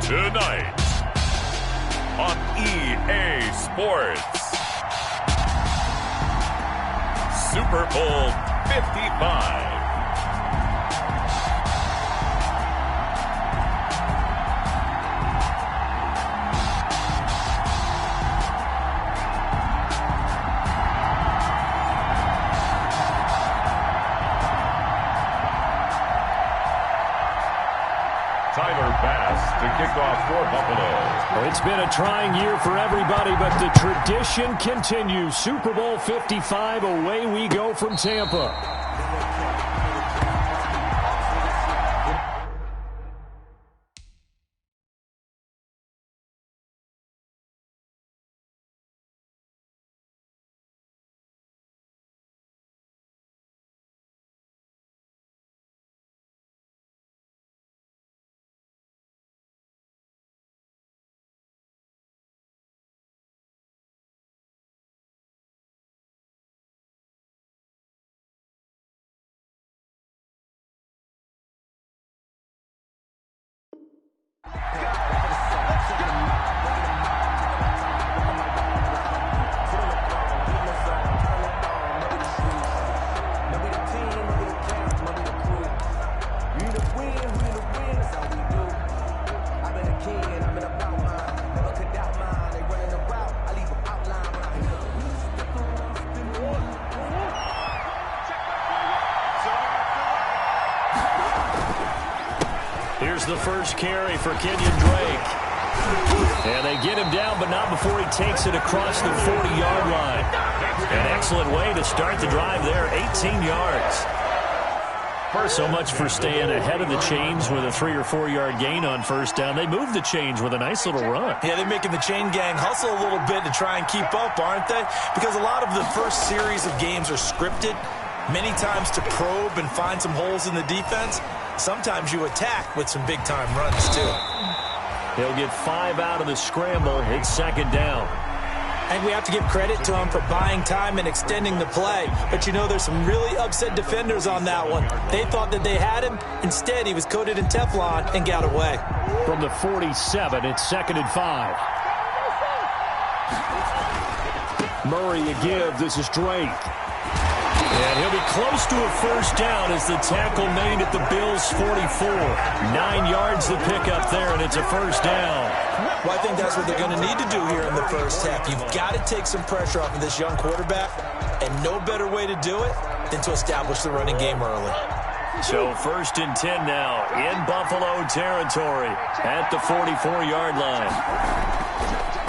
Tonight on EA Sports, Super Bowl 55. To kick off for Buffalo. Well, it's been a trying year for everybody, but the tradition continues. Super Bowl 55, away we go from Tampa. Here's the first carry for Kenyon Drake. And they get him down, but not before he takes it across the 40-yard line. An excellent way to start the drive there, 18 yards. So much for staying ahead of the chains with a 3 or 4 yard gain on first down. They move the chains with a nice little run. Yeah, they're making the chain gang hustle a little bit to try and keep up, aren't they? Because a lot of the first series of games are scripted, many times to probe and find some holes in the defense. Sometimes you attack with some big-time runs, too. He'll get 5 out of the scramble. It's second down. And we have to give credit to him for buying time and extending the play. But, you know, there's some really upset defenders on that one. They thought that they had him. Instead, he was coated in Teflon and got away. From the 47, it's second and 5. Murray a give. This is Drake. And he'll be close to a first down as the tackle made at the Bills' 44. 9 yards to pick up there, and it's a first down. Well, I think that's what they're going to need to do here in the first half. You've got to take some pressure off of this young quarterback, and no better way to do it than to establish the running game early. So first and 10 now in Buffalo territory at the 44-yard line.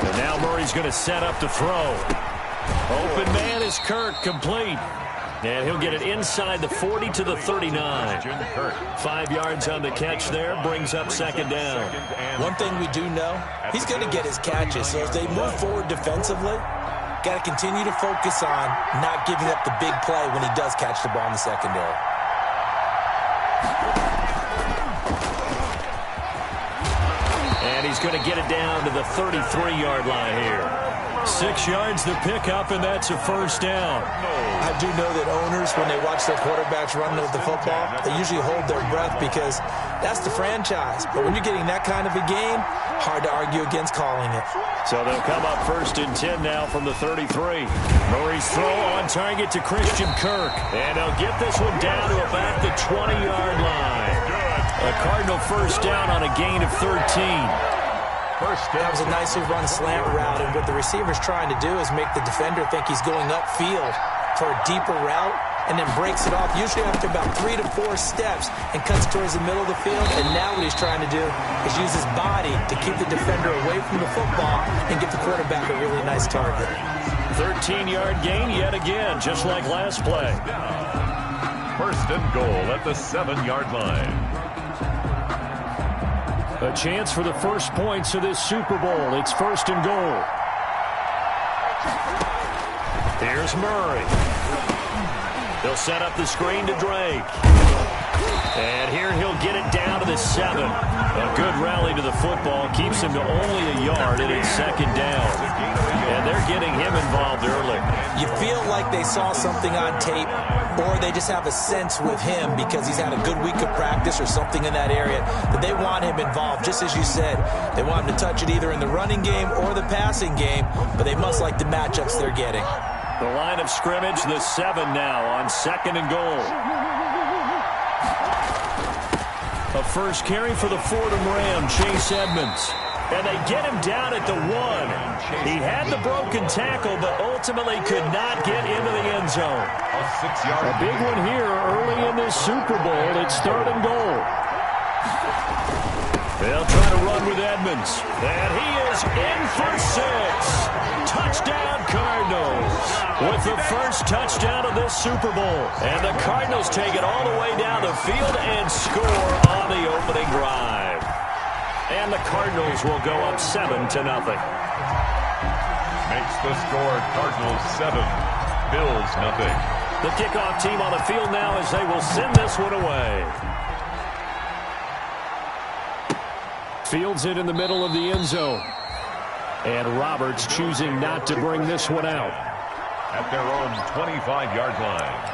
And now Murray's going to set up to throw. Open man is Kirk, complete. And he'll get it inside the 40 to the 39. 5 yards on the catch there, brings up second down. One thing we do know, he's going to get his catches. So as they move forward defensively, got to continue to focus on not giving up the big play when he does catch the ball in the secondary. And he's going to get it down to the 33-yard line here. 6 yards to pick up, and that's a first down. I do know that owners, when they watch their quarterbacks run with the football, they usually hold their breath because that's the franchise. But when you're getting that kind of a game, hard to argue against calling it. So they'll come up first and 10 now from the 33. Murray's throw on target to Christian Kirk. And they'll get this one down to about the 20-yard line. A Cardinal first down on a gain of 13. That was a nicely run slant route, and what the receiver's trying to do is make the defender think he's going upfield for a deeper route, and then breaks it off, usually after about 3 to 4 steps, and cuts towards the middle of the field. And now what he's trying to do is use his body to keep the defender away from the football and give the quarterback a really nice target. 13-yard gain yet again, just like last play. First and goal at the 7-yard line. A chance for the first points of this Super Bowl. It's first and goal. Here's Murray. They'll set up the screen to Drake. And here he'll get it down to the 7. A good rally to the football keeps him to only a yard, and it's second down. And they're getting him involved early. You feel like they saw something on tape, or they just have a sense with him because he's had a good week of practice or something in that area that they want him involved. Just as you said, they want him to touch it either in the running game or the passing game, but they must like the matchups they're getting. The line of scrimmage, the 7 now on 2nd and goal. A first carry for the Fordham Ram, Chase Edmonds. And they get him down at the 1. He had the broken tackle, but ultimately could not get into the end zone. A big one here early in this Super Bowl. It's 3rd and goal. They'll try to run with Edmonds. And he is in for 6. Touchdown, Cardinals. With the first touchdown of this Super Bowl. And the Cardinals take it all the way down the field and score on the opening drive. And the Cardinals will go up 7-0. Makes the score Cardinals 7, Bills nothing. The kickoff team on the field now as they will send this one away. Fields it in the middle of the end zone. And Roberts choosing not to bring this one out. At their own 25-yard line.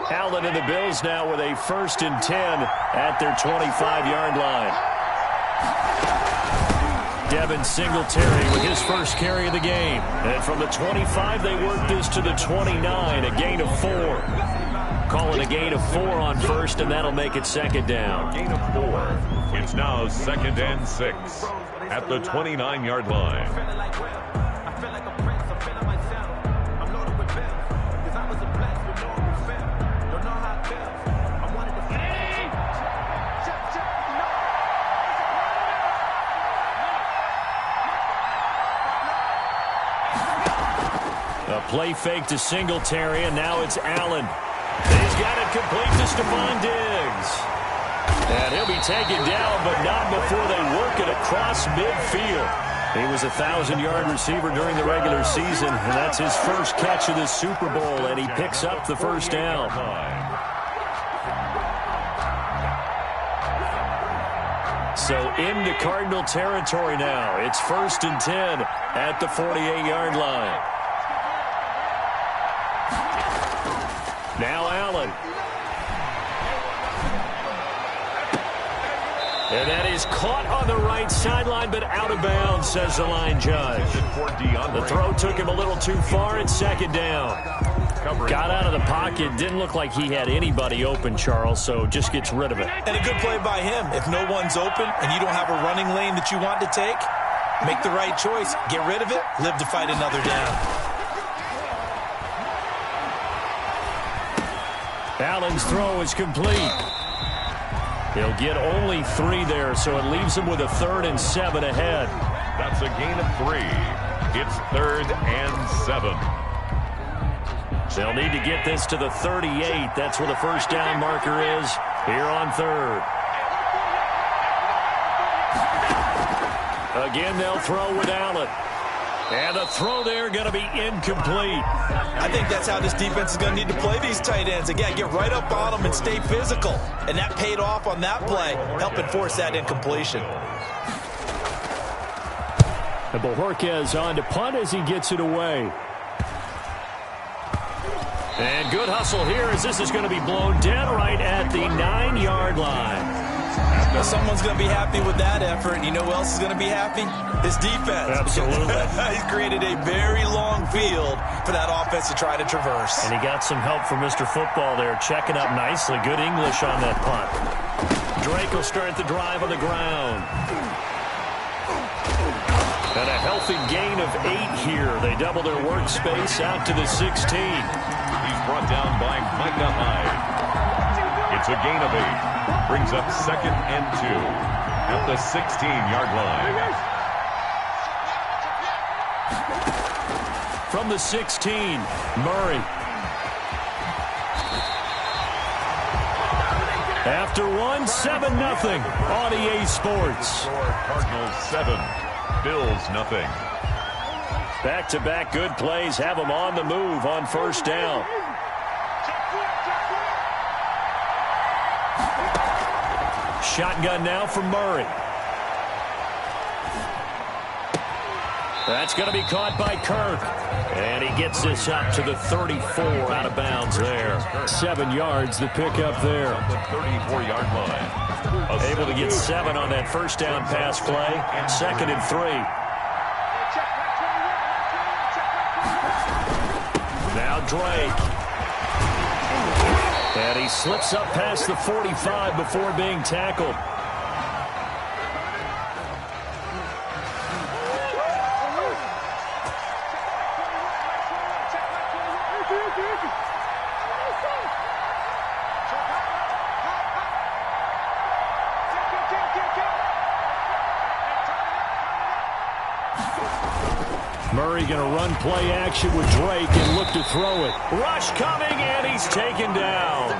Allen and the Bills now with a 1st and 10 at their 25-yard line. Devin Singletary with his first carry of the game. And from the 25, they work this to the 29, a gain of 4. Call it a gain of 4 on first, and that'll make it 2nd down. Gain of 4. It's now 2nd and 6 at the 29-yard line. A play fake to Singletary, and now it's Allen. He's got it complete to Stephon Diggs. And he'll be taken down, but not before they work it across midfield. He was a 1,000-yard receiver during the regular season, and that's his first catch of this Super Bowl, and he picks up the first down. So into Cardinal territory now. It's 1st and 10 at the 48-yard line. Now Allen. And that is caught on the right sideline, but out of bounds, says the line judge. The throw took him a little too far. It's 2nd down. Got out of the pocket. Didn't look like he had anybody open, Charles, so just gets rid of it. And a good play by him. If no one's open and you don't have a running lane that you want to take, make the right choice. Get rid of it. Live to fight another down. Allen's throw is complete. He'll get only 3 there, so it leaves him with a 3rd and 7 ahead. That's a gain of 3. It's 3rd and 7. They'll need to get this to the 38. That's where the first down marker is here on 3rd. Again, they'll throw with Allen. And the throw there going to be incomplete. I think that's how this defense is going to need to play these tight ends. Again, get right up on them and stay physical. And that paid off on that play, helping force that incompletion. And Bojorquez on to punt as he gets it away. And good hustle here as this is going to be blown dead right at the 9-yard line. Now someone's going to be happy with that effort. You know who else is going to be happy? His defense. Absolutely. He's created a very long field for that offense to try to traverse. And he got some help from Mr. Football there, checking up nicely. Good English on that punt. Drake will start the drive on the ground. And a healthy gain of 8 here. They double their workspace out to the 16. He's brought down by Micah Hyde. It's a gain of 8. Brings up 2nd and 2 at the 16-yard line. From the 16, Murray. After one, 7-0 on EA Sports. Cardinals 7, Bills nothing. Back-to-back good plays have them on the move on first down. Shotgun now from Murray. That's going to be caught by Kirk. And he gets this up to the 34 out of bounds there. 7 yards the pick up there. The 34-yard line. Able to get 7 on that first down pass play. 2nd and 3. Now Drake. And he slips up past the 45 before being tackled. Murray going to run play action with Drake and look to throw it. Rush coming, and he's taken down.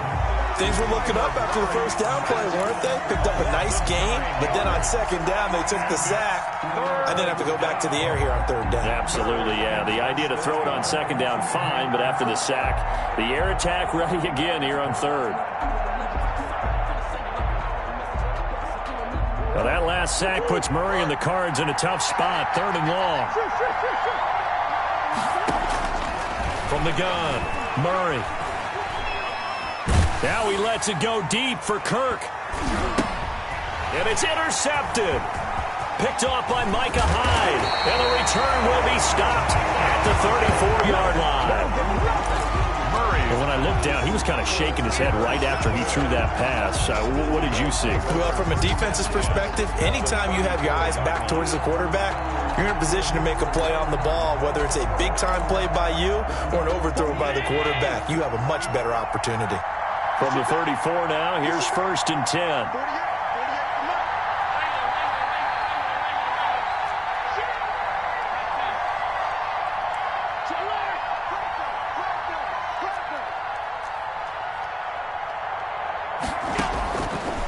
Things were looking up after the first down play, weren't they? Picked up a nice gain, but then on second down, they took the sack and then have to go back to the air here on third down. Absolutely, yeah. The idea to throw it on second down, fine, but after the sack, the air attack ready again here on third. Well, that last sack puts Murray and the Cards in a tough spot, 3rd and long. From the gun, Murray. Now he lets it go deep for Kirk. And it's intercepted. Picked off by Micah Hyde. And the return will be stopped at the 34-yard line. Well, when I looked down, he was kind of shaking his head right after he threw that pass. What did you see? Well, from a defense's perspective, anytime you have your eyes back towards the quarterback, you're in a position to make a play on the ball, whether it's a big-time play by you or an overthrow by the quarterback. You have a much better opportunity. From the 34 now, here's 1st and 10.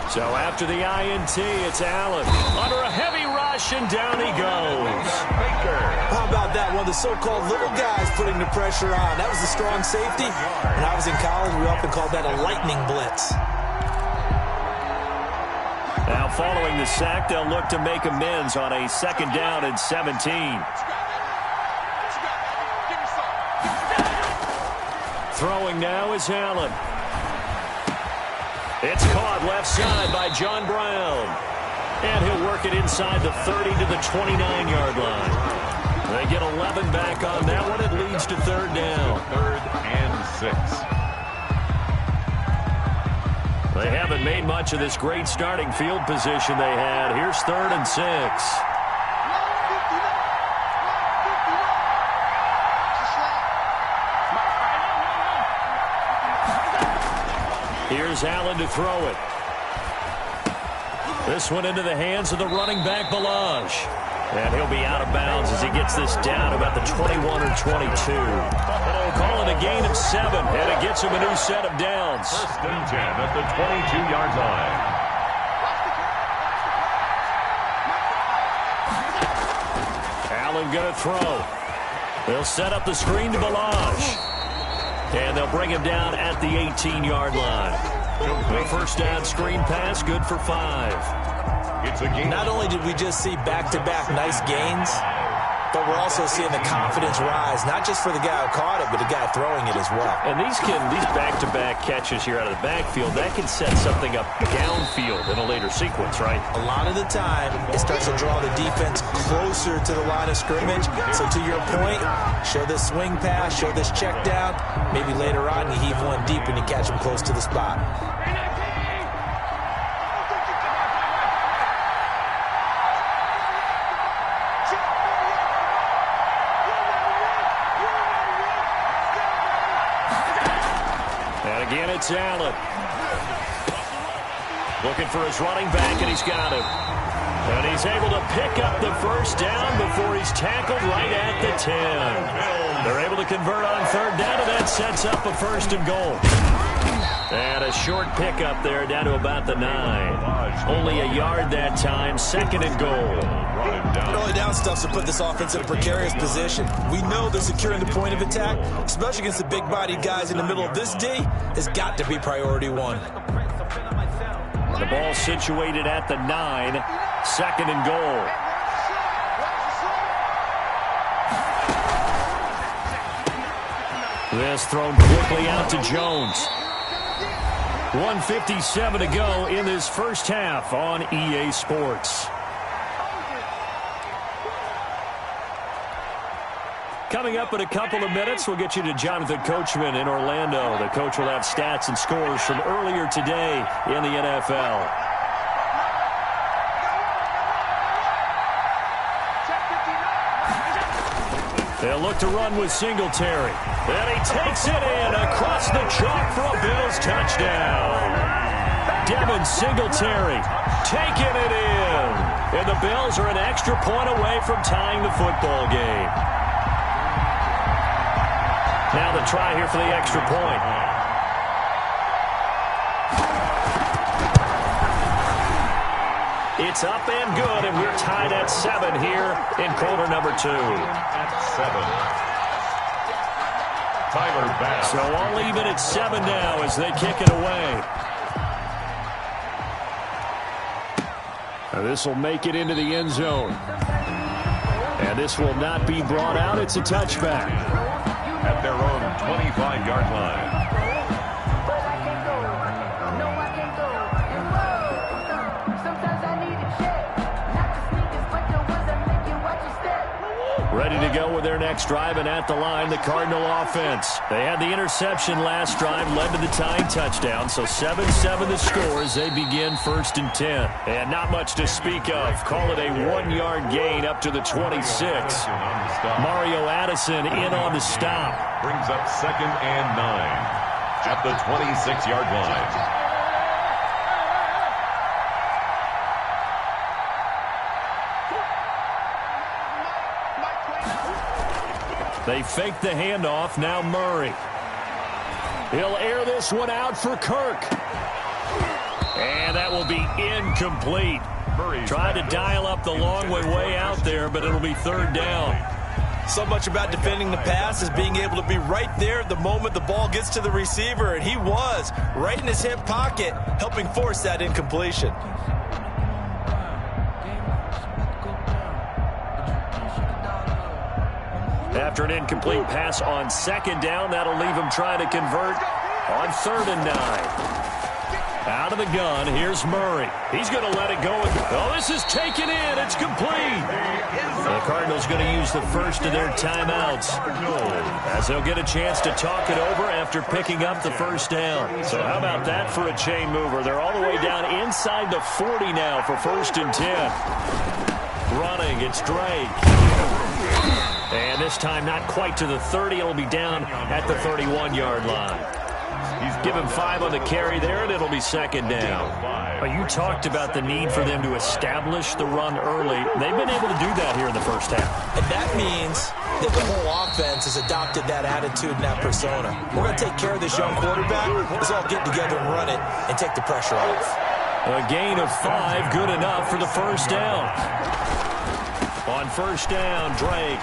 So after the INT, it's Allen. Under a heavy rush, and down he goes. How about that? One of the so-called little guys putting the pressure on. That was the strong safety. When I was in college, we often called that a lightning blitz. Now following the sack, they'll look to make amends on a 2nd down and 17. Throwing now is Allen. It's caught left side by John Brown. And he'll work it inside the 30 to the 29-yard line. They get 11 back on that one. It leads to 3rd down. 3rd and 6. They haven't made much of this great starting field position they had. Here's 3rd and 6. Here's Allen to throw it. This one into the hands of the running back, Balaj. And he'll be out of bounds as he gets this down about the 21 or 22. Call it a gain of 7, and it gets him a new set of downs. 1st and 10 at the 22-yard line. Allen going to throw. They'll set up the screen to Balaj. And they'll bring him down at the 18-yard line. The first down screen pass, good for 5. It's a gain. Not only did we just see back-to-back nice gains, but we're also seeing the confidence rise, not just for the guy who caught it, but the guy throwing it as well. And these back-to-back catches here out of the backfield, that can set something up downfield in a later sequence, right? A lot of the time, it starts to draw the defense closer to the line of scrimmage. So to your point, show this swing pass, show this check down. Maybe later on you heave one deep and you catch him close to the spot. Again, it's Allen. Looking for his running back, and he's got him. And he's able to pick up the first down before he's tackled right at the 10. They're able to convert on 3rd down, and that sets up a 1st and goal. And a short pickup there down to about the 9. Only a yard that time. 2nd and goal. Early down stuff to put this offense in a precarious position. We know they're securing the point of attack, especially against the big-bodied guys in the middle of this D, has got to be priority one. The ball situated at the 9. 2nd and goal. This thrown quickly out to Jones. 1:57 to go in this first half on EA Sports. Coming up in a couple of minutes, we'll get you to Jonathan Coachman in Orlando. The coach will have stats and scores from earlier today in the NFL. They'll look to run with Singletary. And he takes it in across the chalk for a Bills touchdown. Devin Singletary taking it in. And the Bills are an extra point away from tying the football game. Now the try here for the extra point. It's up and good, and we're tied at 7 here in quarter number 2. At 7. Tyler Bass. So I'll leave it at 7 now as they kick it away. Now this will make it into the end zone. And this will not be brought out. It's a touchback. At their own 25-yard line. Ready to go with their next drive, and at the line, the Cardinal offense. They had the interception last drive, led to the tying touchdown, so 7-7 the score as they begin 1st and 10. And not much to speak of. Call it a 1-yard gain up to the 26. Mario Addison in on the stop. Brings up 2nd and 9 at the 26-yard line. They fake the handoff. Now Murray. He'll air this one out for Kirk. And that will be incomplete. Tried to dial up the long way out there, but it'll be 3rd down. So much about defending the pass is being able to be right there the moment the ball gets to the receiver, and he was right in his hip pocket, helping force that incompletion. After an incomplete pass on 2nd down, that'll leave him trying to convert on 3rd and 9. Out of the gun, here's Murray. He's going to let it go. Oh, this is taken in. It's complete. The Cardinals going to use the first of their timeouts as they'll get a chance to talk it over after picking up the 1st down. So how about that for a chain mover? They're all the way down inside the 40 now for 1st and 10. Running, it's Drake. And this time not quite to the 30. It'll be down at the 31-yard line. Give him 5 on the carry there, and it'll be 2nd down. You talked about the need for them to establish the run early. They've been able to do that here in the first half. And that means that the whole offense has adopted that attitude and that persona. We're going to take care of this young quarterback. Let's all get together and run it and take the pressure off. A gain of 5, good enough for the 1st down. On 1st down, Drake.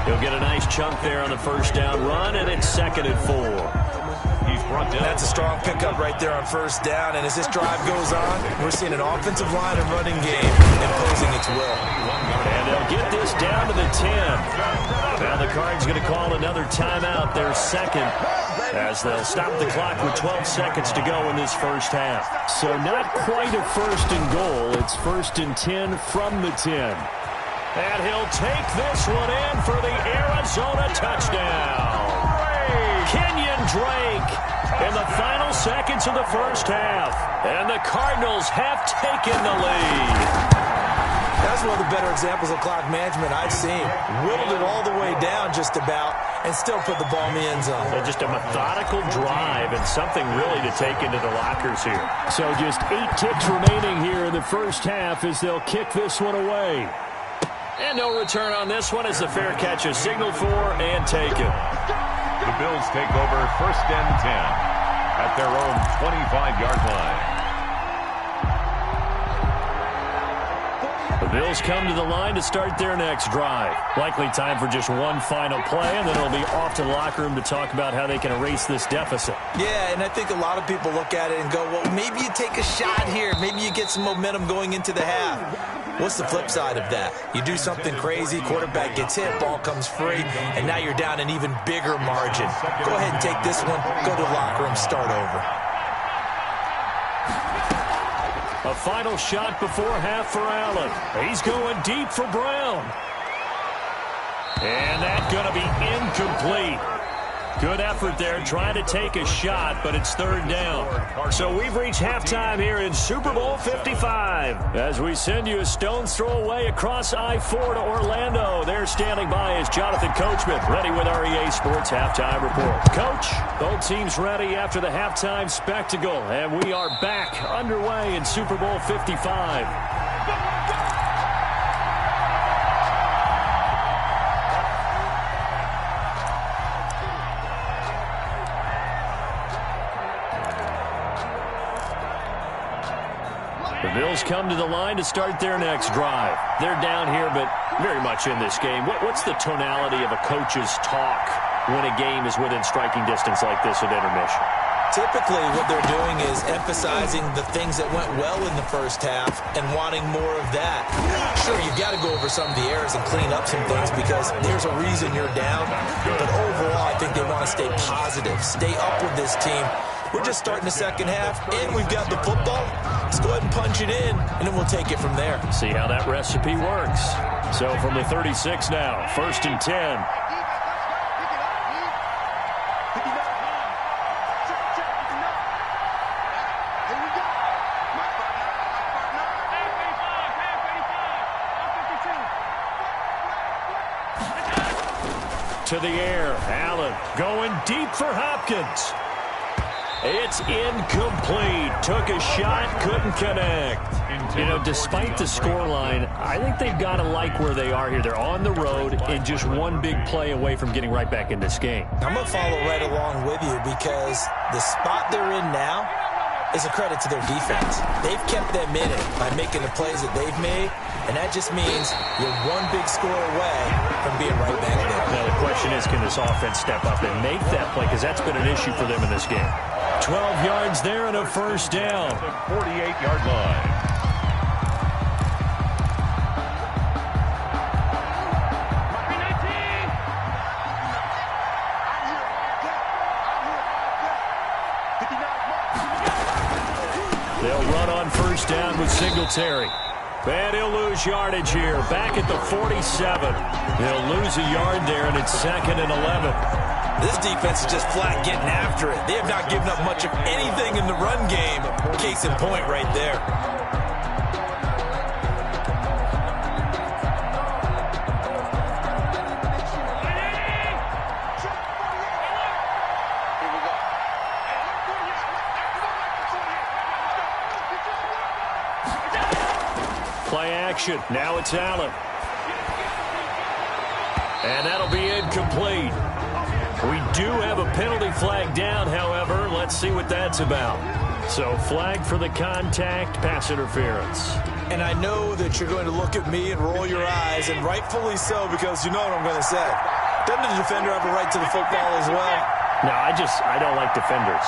He'll get a nice chunk there on the 1st down run, and it's 2nd and 4. He's brought down. That's a strong pickup right there on 1st down, and as this drive goes on, we're seeing an offensive line and running game imposing its will. And they'll get this down to the 10. Now the Cards going to call another timeout, their 2nd, as they'll stop the clock with 12 seconds to go in this first half. So not quite a 1st and goal. It's 1st and 10 from the 10. And he'll take this one in for the Arizona touchdown. Kenyon Drake in the final seconds of the first half. And the Cardinals have taken the lead. That's one of the better examples of clock management I've seen. Whittled it all the way down just about and still put the ball in the end zone. So just a methodical drive and something really to take into the lockers here. So just 8 ticks remaining here in the first half as they'll kick this one away. And no return on this one as the fair catch is signaled for and taken. The Bills take over 1st and 10 at their own 25-yard line. The Bills come to the line to start their next drive. Likely time for just one final play, and then it'll be off to the locker room to talk about how they can erase this deficit. Yeah, and I think a lot of people look at it and go, well, maybe you take a shot here. Maybe you get some momentum going into the half. What's the flip side of that? You do something crazy, quarterback gets hit, ball comes free, and now you're down an even bigger margin. Go ahead and take this one, go to the locker room, start over. A final shot before half for Allen. He's going deep for Brown. And that's going to be incomplete. Good effort there trying to take a shot, but it's third down. So we've reached halftime here in Super Bowl 55. As we send you a stone's throw away across I-4 to Orlando. There standing by is Jonathan Coachman, ready with REA Sports Halftime Report. Coach, both teams ready after the halftime spectacle, and we are back underway in Super Bowl 55. The Bills come to the line to start their next drive. They're down here, but very much in this game. What's the tonality of a coach's talk when a game is within striking distance like this at intermission? Typically, what they're doing is emphasizing the things that went well in the first half and wanting more of that. Sure, you've got to go over some of the errors and clean up some things because there's a reason you're down. But overall, I think they want to stay positive, stay up with this team. We're just starting the second half, and we've got the football. Let's go ahead and punch it in, and then we'll take it from there. See how that recipe works. So from the 36 now, 1st and 10. To the air, Allen going deep for Hopkins. It's incomplete. Took a shot, couldn't connect. You know, despite the scoreline, I think they've got to like where they are here. They're on the road and just one big play away from getting right back in this game. I'm going to follow right along with you because the spot they're in now is a credit to their defense. They've kept them in it by making the plays that they've made, and that just means you're one big score away from being right back there. Now, the question is, can this offense step up and make that play? Because that's been an issue for them in this game. 12 yards there and a first down. 48-yard line. They'll run on first down with Singletary. And he'll lose yardage here. Back at the 47. They'll lose a yard there, and it's 2nd and 11. This defense is just flat getting after it. They have not given up much of anything in the run game. Case in point right there. Play action. Now it's Allen. And that'll be incomplete. We do have a penalty flag down, however. Let's see what that's about. So flag for the contact, pass interference. And I know that you're going to look at me and roll your eyes, and rightfully so, because you know what I'm going to say. Doesn't the defender have a right to the football as well? No, I don't like defenders.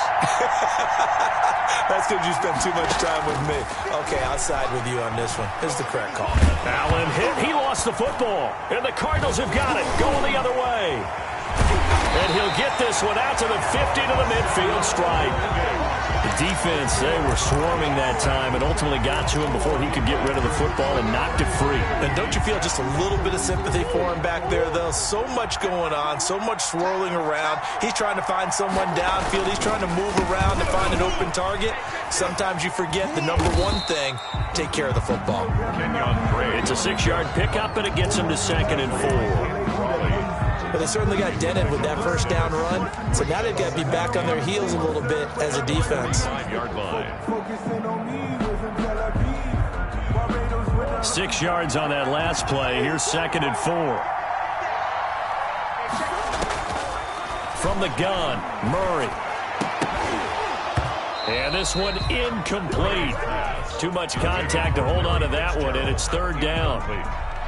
That's because you spend too much time with me. Okay, I'll side with you on this one. Here's the correct call. Allen hit. He lost the football. And the Cardinals have got it. Going the other way. And he'll get this one out to the 50 to the midfield stripe. The defense, they were swarming that time and ultimately got to him before he could get rid of the football and knocked it free. And don't you feel just a little bit of sympathy for him back there, though? So much going on, so much swirling around. He's trying to find someone downfield. He's trying to move around to find an open target. Sometimes you forget the number one thing, take care of the football. It's a 6-yard pickup, and it gets him to 2nd and 4. But they certainly got dented with that first down run. So now they've got to be back on their heels a little bit as a defense. 5-yard line. 6 yards on that last play. Here's 2nd and 4. From the gun, Murray. And this one incomplete. Too much contact to hold on to that one, and it's third down.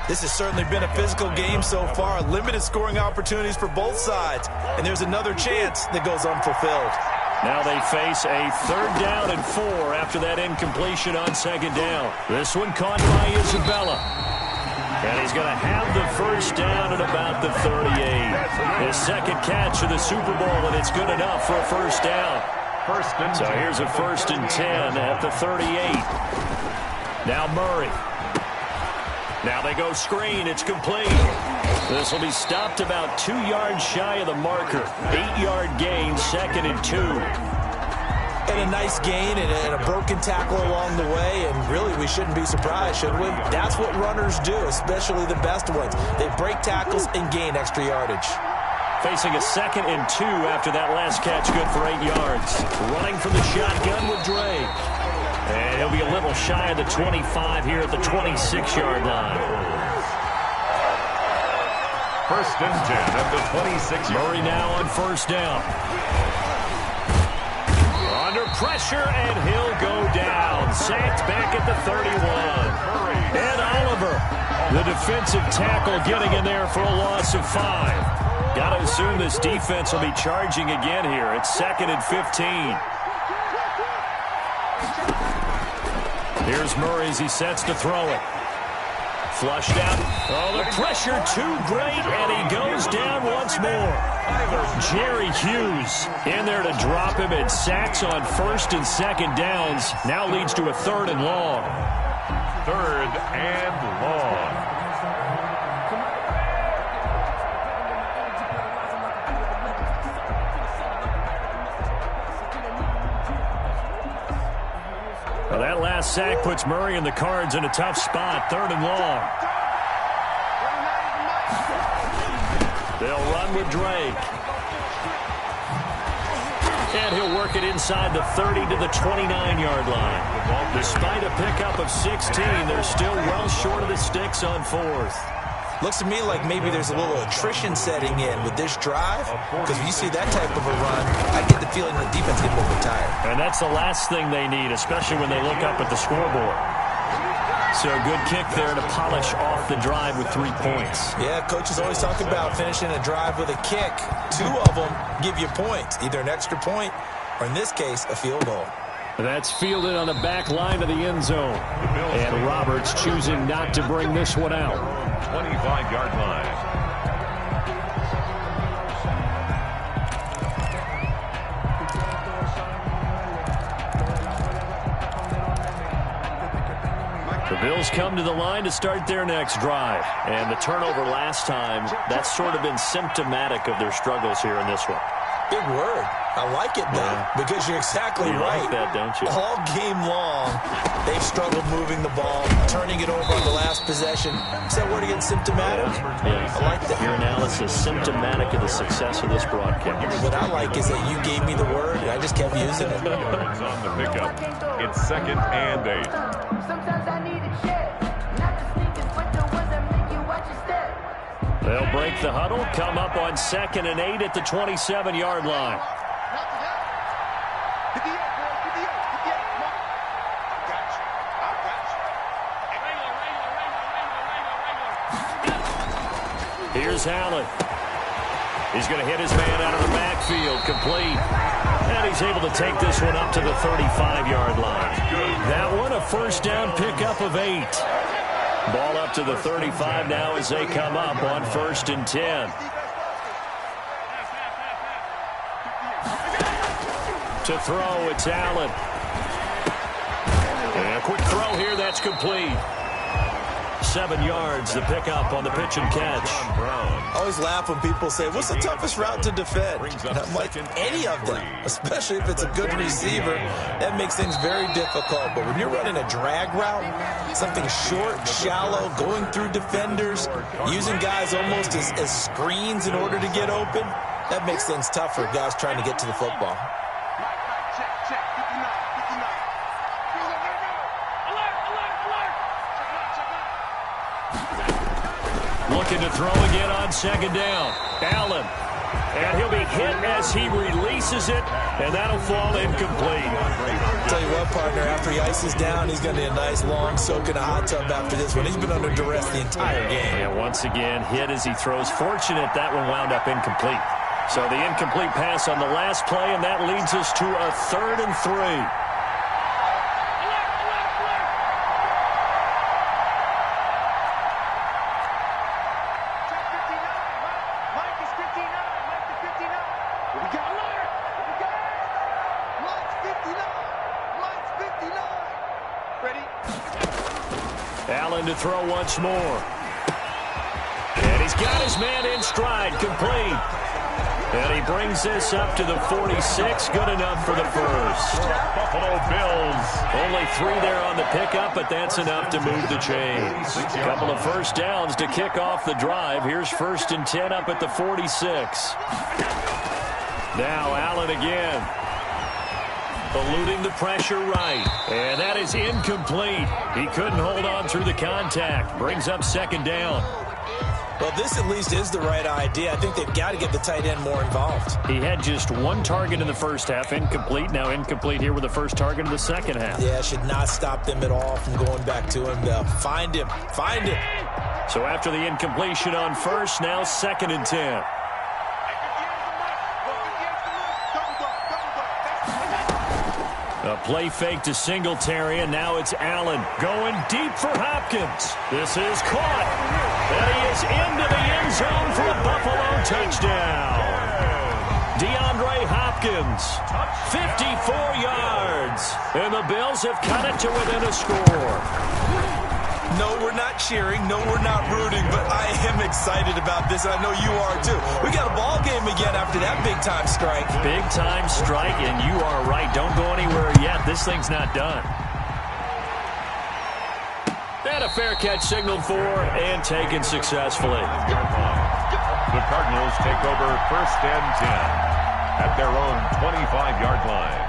This has certainly been a physical game so far. Limited scoring opportunities for both sides. And there's another chance that goes unfulfilled. Now they face a third down and 4 after that incompletion on second down. This one caught by Isabella. And he's going to have the first down at about the 38. His second catch of the Super Bowl, and it's good enough for a first down. So here's a 1st and 10 at the 38. Now Murray. Now they go screen. It's complete. This will be stopped about 2 yards shy of the marker. 8-yard gain, 2nd and 2. And a nice gain and a broken tackle along the way. And really, we shouldn't be surprised, should we? That's what runners do, especially the best ones. They break tackles and gain extra yardage. Facing a 2nd and 2 after that last catch, good for 8 yards. Running from the shotgun with Drake. And he'll be a little shy of the 25 here at the 26-yard line. 1st and 10 at the 26. Murray now on first down. Under pressure, and he'll go down. Sacked back at the 31. And Oliver, the defensive tackle, getting in there for a loss of 5. Got to assume this defense will be charging again here. It's 2nd and 15. Here's Murray as he sets to throw it. Flushed out. Oh, the pressure too great, and he goes down once more. Jerry Hughes in there to drop him, and sacks on 1st and 2nd downs. Now leads to a 3rd and long. 3rd and long. Well, that last sack puts Murray and the Cards in a tough spot. 3rd and long. They'll run with Drake. And he'll work it inside the 30 to the 29-yard line. Despite a pickup of 16, they're still well short of the sticks on 4th. Looks to me like maybe there's a little attrition setting in with this drive, because when you see that type of a run, I get the feeling the defense gets a little bit tired. And that's the last thing they need, especially when they look up at the scoreboard. So a good kick there to polish off the drive with 3 points. Yeah, coaches always talk about finishing a drive with a kick. 2 of them give you points, either an extra point or, in this case, a field goal. That's fielded on the back line of the end zone. And Roberts choosing not to bring this one out. 25-yard line. The Bills come to the line to start their next drive. And the turnover last time, that's sort of been symptomatic of their struggles here in this one. Big word. I like it, though, because you're exactly right. You like that, don't you? All game long, they've struggled moving the ball, turning it over on the last possession. Is that word again, symptomatic? Yeah. I like that. Your analysis, symptomatic of the success of this broadcast. What I like is that you gave me the word, and I just kept using it. Yards on the pickup. It's 2nd and 8. Sometimes I need a check, not the sneakers, but the ones that make you watch your step. They'll break the huddle, come up on 2nd and 8 at the 27-yard line. Here's Allen. He's going to hit his man out of the backfield, complete. And he's able to take this one up to the 35-yard line. That one a first down pickup of 8. Ball up to the 35 now as they come up on 1st and 10. To throw, it's Allen. And a quick throw here, that's complete. 7 yards, the pickup on the pitch and catch. I always laugh when people say, what's the toughest route to defend? And I'm like, any of them, especially if it's a good receiver. That makes things very difficult. But when you're running a drag route, something short, shallow, going through defenders, using guys almost as screens in order to get open, that makes things tough for guys trying to get to the football. Looking to throw again on 2nd down. Allen And he'll be hit as he releases it, and that'll fall incomplete. I'll tell you what, partner, after he ices down, he's going to need a nice long soak in a hot tub after this one. He's been under duress the entire game. And once again, hit as he throws. Fortunate that one wound up incomplete. So the incomplete pass on the last play, and that leads us to a 3rd and 3. Allen to throw once more. And he's got his man in stride, complete. And he brings this up to the 46, good enough for the first. Buffalo Bills. Only 3 there on the pickup, but that's enough to move the chains. A couple of first downs to kick off the drive. Here's 1st and 10 up at the 46. Now Allen again. Eluding the pressure right. And that is incomplete. He couldn't hold on through the contact. Brings up 2nd down. Well, this at least is the right idea. I think they've got to get the tight end more involved. He had just 1 target in the first half, incomplete. Now incomplete here with the first target in the second half. Yeah, should not stop them at all from going back to him. They'll find him. Find him. So after the incompletion on first, now 2nd and 10. A play fake to Singletary, and now it's Allen going deep for Hopkins. This is caught, and he is into the end zone for a Buffalo touchdown. DeAndre Hopkins, 54 yards, and the Bills have cut it to within a score. No, we're not cheering. No, we're not rooting, but I am excited about this, and I know you are too. We got a ball game again after that big-time strike. Big-time strike, and you are right. Don't go anywhere yet. This thing's not done. And a fair catch signaled for and taken successfully. The Cardinals take over 1st and 10 at their own 25-yard line.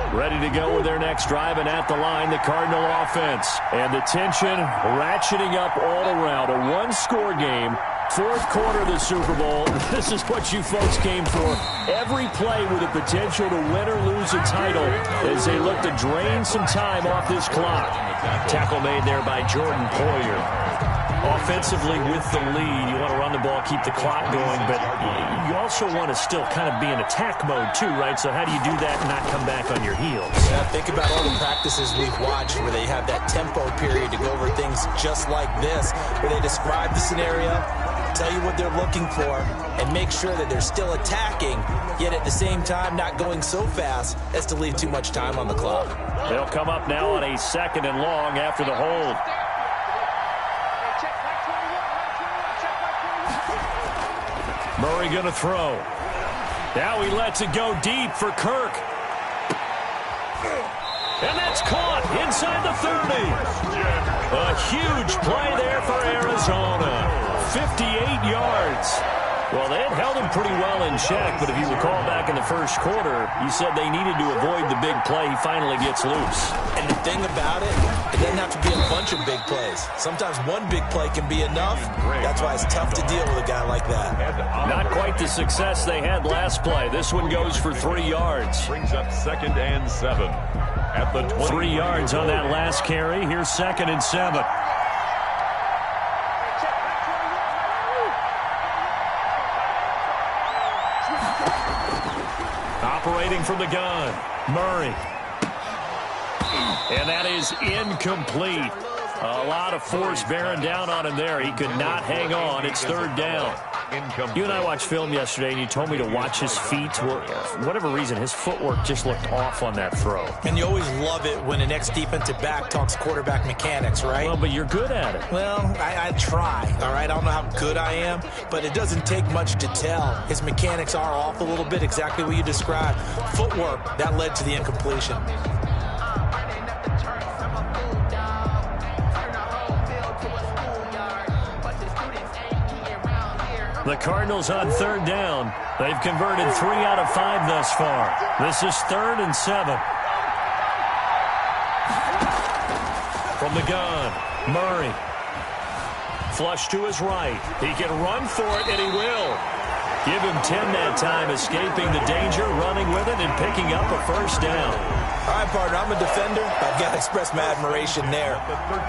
Ready to go with their next drive, and at the line, the Cardinal offense. And the tension ratcheting up all around. A 1-score game, 4th quarter of the Super Bowl. This is what you folks came for. Every play with the potential to win or lose a title as they look to drain some time off this clock. Tackle made there by Jordan Poyer. Offensively with the lead, you want to run the ball, keep the clock going, but you also want to still kind of be in attack mode too, right? So how do you do that and not come back on your heels? Yeah, think about all the practices we've watched where they have that tempo period to go over things just like this, where they describe the scenario, tell you what they're looking for, and make sure that they're still attacking, yet at the same time not going so fast as to leave too much time on the clock. They'll come up now on a 2nd and long after the hold. Murray going to throw. Now he lets it go deep for Kirk. And that's caught inside the 30. A huge play there for Arizona. 58 yards. Well, they had held him pretty well in check, but if you recall back in the first quarter, you said they needed to avoid the big play. He finally gets loose. And the thing about it doesn't have to be a bunch of big plays. Sometimes one big play can be enough. That's why it's tough to deal with a guy like that. Not quite the success they had last play. This one goes for 3 yards. Brings up 2nd and 7 at the 20. 3 yards on that last carry. Here's 2nd and 7. Operating from the gun, Murray. And that is incomplete. A lot of force bearing down on him there. He could not hang on. It's 3rd down. You and I watched film yesterday, and you told me to watch his feet. For whatever reason, his footwork just looked off on that throw. And you always love it when an ex-defensive back talks quarterback mechanics, right? Well, but you're good at it. Well, I try, all right? I don't know how good I am, but it doesn't take much to tell. His mechanics are off a little bit, exactly what you described. Footwork, that led to the incompletion. The Cardinals on 3rd down. They've converted 3 out of 5 thus far. This is 3rd and 7. From the gun, Murray. Flush to his right. He can run for it, and he will. Give him 10 that time, escaping the danger, running with it, and picking up a first down. All right, partner, I'm a defender. I've got to express my admiration there.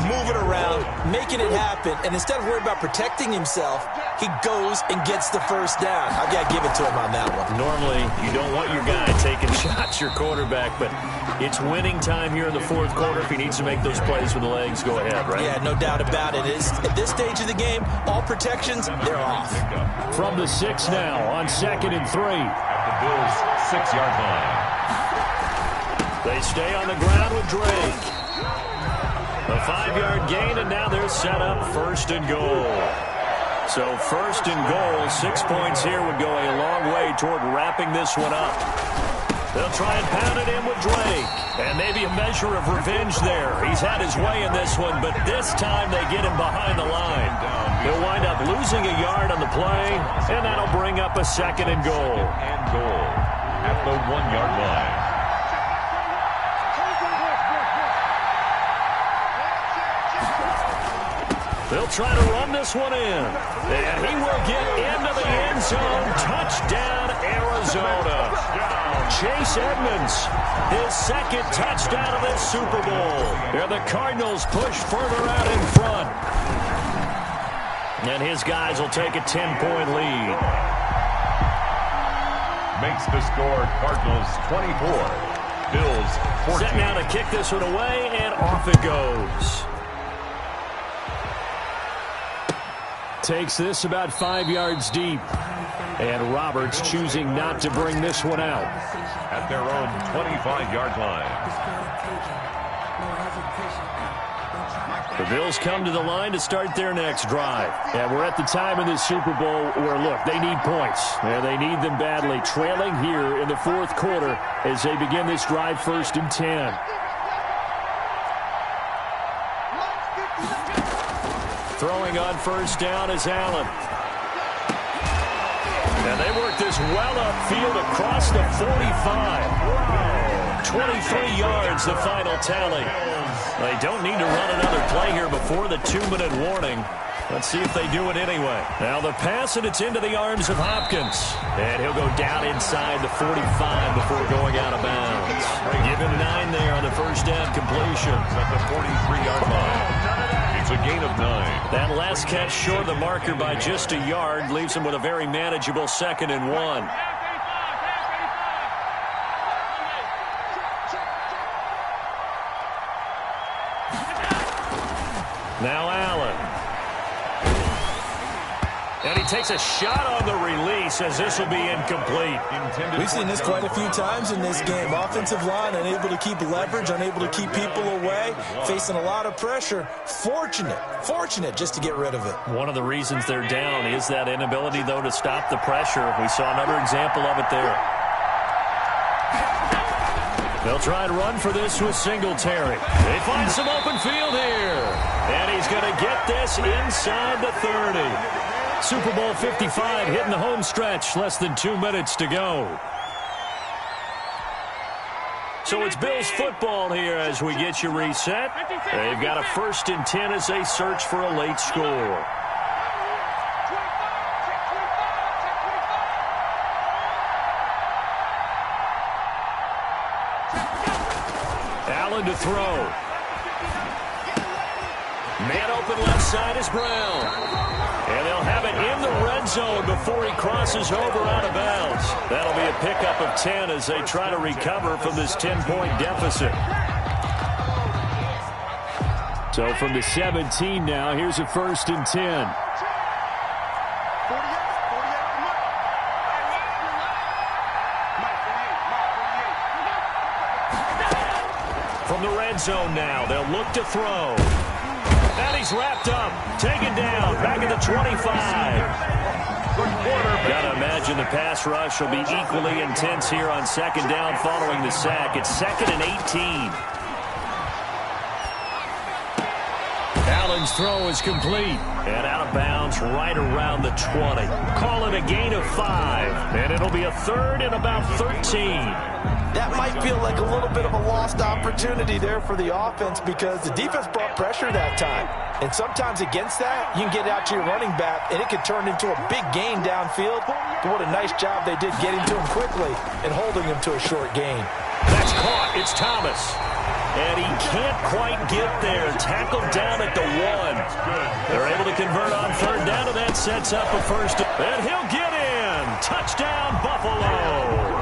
Moving around, making it happen, and instead of worrying about protecting himself, he goes and gets the first down. I've got to give it to him on that one. Normally, you don't want your guy taking shots, your quarterback, but it's winning time here in the fourth quarter. If he needs to make those plays with the legs, go ahead, right? Yeah, no doubt about it. At this stage of the game, all protections, they're off. From the 6 now on 2nd and 3. At the Bills' 6-yard line. They stay on the ground with Drake. A 5-yard gain, and now they're set up 1st and goal. So 1st and goal, 6 points here would go a long way toward wrapping this one up. They'll try and pound it in with Drake. And maybe a measure of revenge there. He's had his way in this one, but this time they get him behind the line. He'll wind up losing a yard on the play, and that'll bring up a 2nd and goal. And goal at the 1-yard line. They'll try to run this one in. And he will get into the end zone. Touchdown, Arizona. Chase Edmonds, his 2nd touchdown of this Super Bowl. And the Cardinals push further out in front. And his guys will take a 10-point lead. Makes the score Cardinals 24. Bills 14. Set now to kick this one away, and off it goes. Takes this about 5 yards deep. And Roberts choosing not to bring this one out. At their own 25-yard line. The Bills come to the line to start their next drive. And we're at the time in this Super Bowl where, look, they need points. And they need them badly. Trailing here in the 4th quarter as they begin this drive 1st and 10. Throwing on 1st down is Allen. And they work this well upfield across the 45. 23 yards, the final tally. They don't need to run another play here before the 2-minute warning. Let's see if they do it anyway. Now the pass, and it's into the arms of Hopkins. And he'll go down inside the 45 before going out of bounds. Give him 9 there on the 1st down completion. At the 43-yard line. It's a gain of 9. That last catch short of the marker by just a yard leaves him with a very manageable 2nd and 1. Now Allen. And he takes a shot on the release as this will be incomplete. We've seen this quite a few times in this game. Offensive line unable to keep leverage, unable to keep people away, facing a lot of pressure. Fortunate just to get rid of it. One of the reasons they're down is that inability, though, to stop the pressure. We saw another example of it there. They'll try and run for this with Singletary. They find some open field here. And he's going to get this inside the 30. Super Bowl 55 hitting the home stretch. Less than 2 minutes to go. So it's Bills football here as we get you reset. They've got a 1st and 10 as they search for a late score. Allen to throw. Man open left side is Brown. And they'll have it in the red zone before he crosses over out of bounds. That'll be a pickup of 10 as they try to recover from this 10-point deficit. So from the 17 now, here's a 1st and 10. From the red zone now, they'll look to throw. And he's wrapped up, taken down, back at the 25. Got to imagine the pass rush will be equally intense here on 2nd down following the sack. It's 2nd and 18. Allen's throw is complete. And out of bounds right around the 20. Call it a gain of 5. And it'll be a 3rd and about 13. That might feel like a little bit of a lost opportunity there for the offense because the defense brought pressure that time. And sometimes against that, you can get out to your running back, and it can turn into a big gain downfield. But what a nice job they did getting to him quickly and holding him to a short gain. That's caught. It's Thomas. And he can't quite get there. Tackled down at the 1. They're able to convert on third down, and that sets up a first. And he'll get in. Touchdown, Buffalo.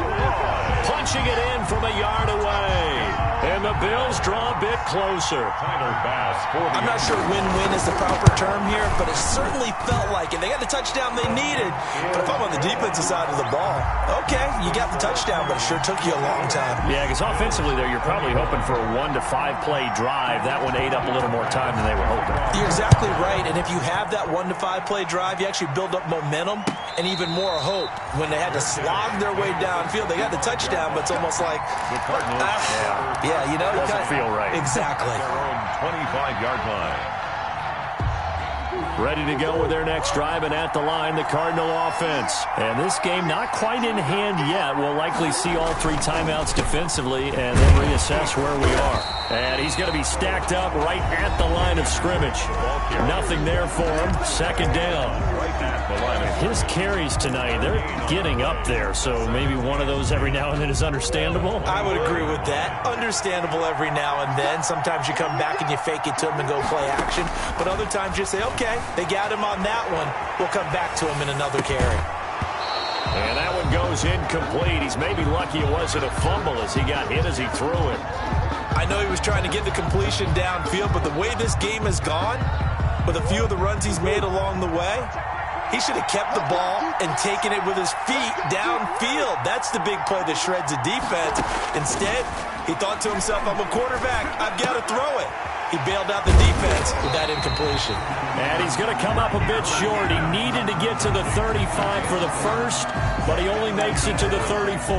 Punching it in from a yard away. And the Bills draw a bit closer. I'm not sure win-win is the proper term here, but it certainly felt like it. They got the touchdown they needed. But if I'm on the defensive side of the ball, okay, you got the touchdown, but it sure took you a long time. Yeah, because offensively there, you're probably hoping for a 1 to 5 play drive. That one ate up a little more time than they were hoping. You're exactly right, and if you have that 1 to 5 play drive, you actually build up momentum and even more hope. When they had to slog their way downfield, they got the touchdown, but it's almost like, yeah, you know, doesn't feel right. Exactly. Their own 25-yard line. Ready to go with their next drive, and at the line, the Cardinal offense. And this game not quite in hand yet. We'll likely see all 3 timeouts defensively and then reassess where we are. And he's going to be stacked up right at the line of scrimmage. Nothing there for him. Second down. His carries tonight, they're getting up there, so maybe one of those every now and then is understandable. I would agree with that. Understandable every now and then. Sometimes you come back and you fake it to him and go play action. But other times you say, okay, they got him on that one. We'll come back to him in another carry. And that one goes incomplete. He's maybe lucky it wasn't a fumble as he got hit as he threw it. I know he was trying to get the completion downfield, but the way this game has gone, with a few of the runs he's made along the way, he should have kept the ball and taken it with his feet downfield. That's the big play that shreds the defense. Instead, he thought to himself, I'm a quarterback. I've got to throw it. He bailed out the defense with that incompletion. And he's going to come up a bit short. He needed to get to the 35 for the first, but he only makes it to the 34.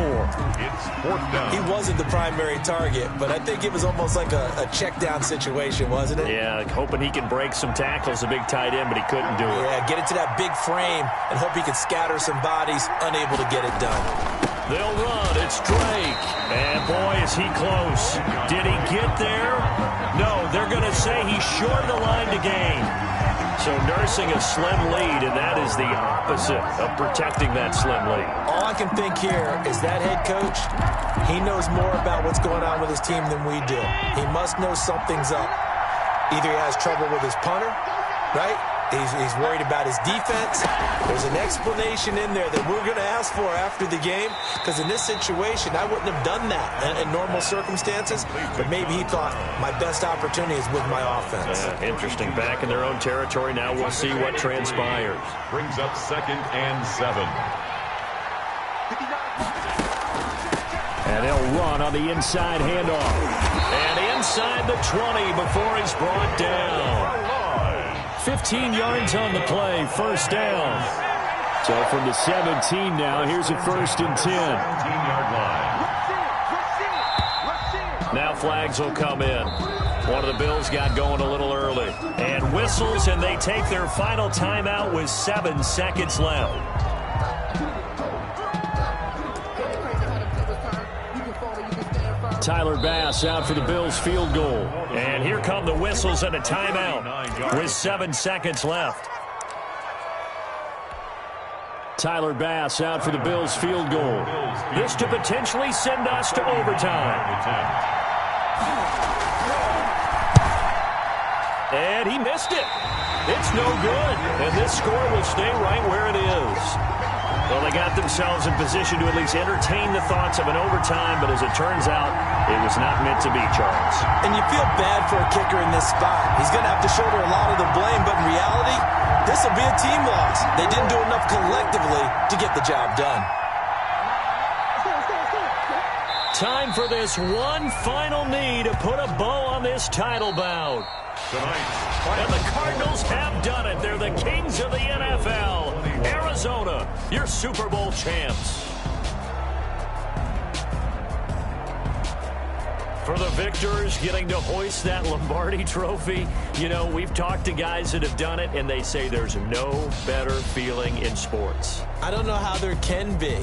It's 4th down. He wasn't the primary target, but I think it was almost like a check down situation, wasn't it? Yeah, hoping he can break some tackles, a big tight end, but he couldn't do it. Yeah, get it to that big frame and hope he could scatter some bodies, unable to get it done. They'll run. It's Drake. And, boy, is he close. Did he get there? No, they're going to say he's short of the line to gain. So nursing a slim lead, and that is the opposite of protecting that slim lead. All I can think here is that head coach, he knows more about what's going on with his team than we do. He must know something's up. Either he has trouble with his punter, right? He's worried about his defense. There's an explanation in there that we're going to ask for after the game, because in this situation, I wouldn't have done that in normal circumstances, but maybe he thought my best opportunity is with my offense. Interesting. Back in their own territory. Now we'll see what transpires. Brings up 2nd and 7. And he'll run on the inside handoff. And inside the 20 before he's brought down. 15 yards on the play, first down. So from the 17 now, here's a 1st and 10. 17-yard line. Now flags will come in. One of the Bills got going a little early. And whistles, and they take their final timeout with 7 seconds left. Tyler Bass out for the Bills field goal. And here come the whistles and a timeout with 7 seconds left. Tyler Bass out for the Bills field goal. This to potentially send us to overtime. And he missed it. It's no good. And this score will stay right where it is. Well, they got themselves in position to at least entertain the thoughts of an overtime, but as it turns out, it was not meant to be, Charles. And you feel bad for a kicker in this spot. He's going to have to shoulder a lot of the blame, but in reality, this will be a team loss. They didn't do enough collectively to get the job done. Time for this one final knee to put a bow on this title bout. And the Cardinals have done it. They're the kings of the NFL. Arizona, your Super Bowl champs. For the victors, getting to hoist that Lombardi trophy, you know, we've talked to guys that have done it, and they say there's no better feeling in sports. I don't know how there can be.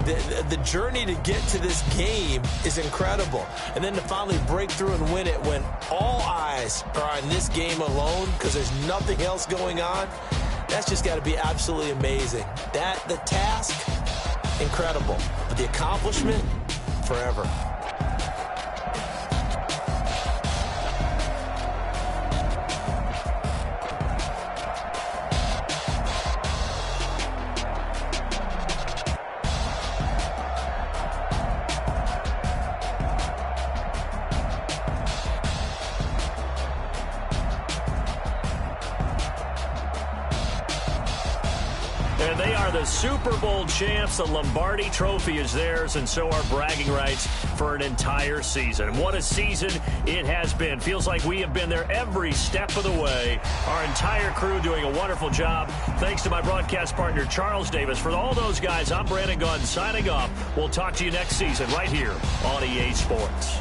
The journey to get to this game is incredible. And then to finally break through and win it when all eyes are on this game alone because there's nothing else going on, that's just got to be absolutely amazing. The task, incredible. But the accomplishment, forever. And they are the Super Bowl champs. The Lombardi trophy is theirs, and so are bragging rights for an entire season. What a season it has been. Feels like we have been there every step of the way. Our entire crew doing a wonderful job. Thanks to my broadcast partner, Charles Davis. For all those guys, I'm Brandon Gaudin signing off. We'll talk to you next season right here on EA Sports.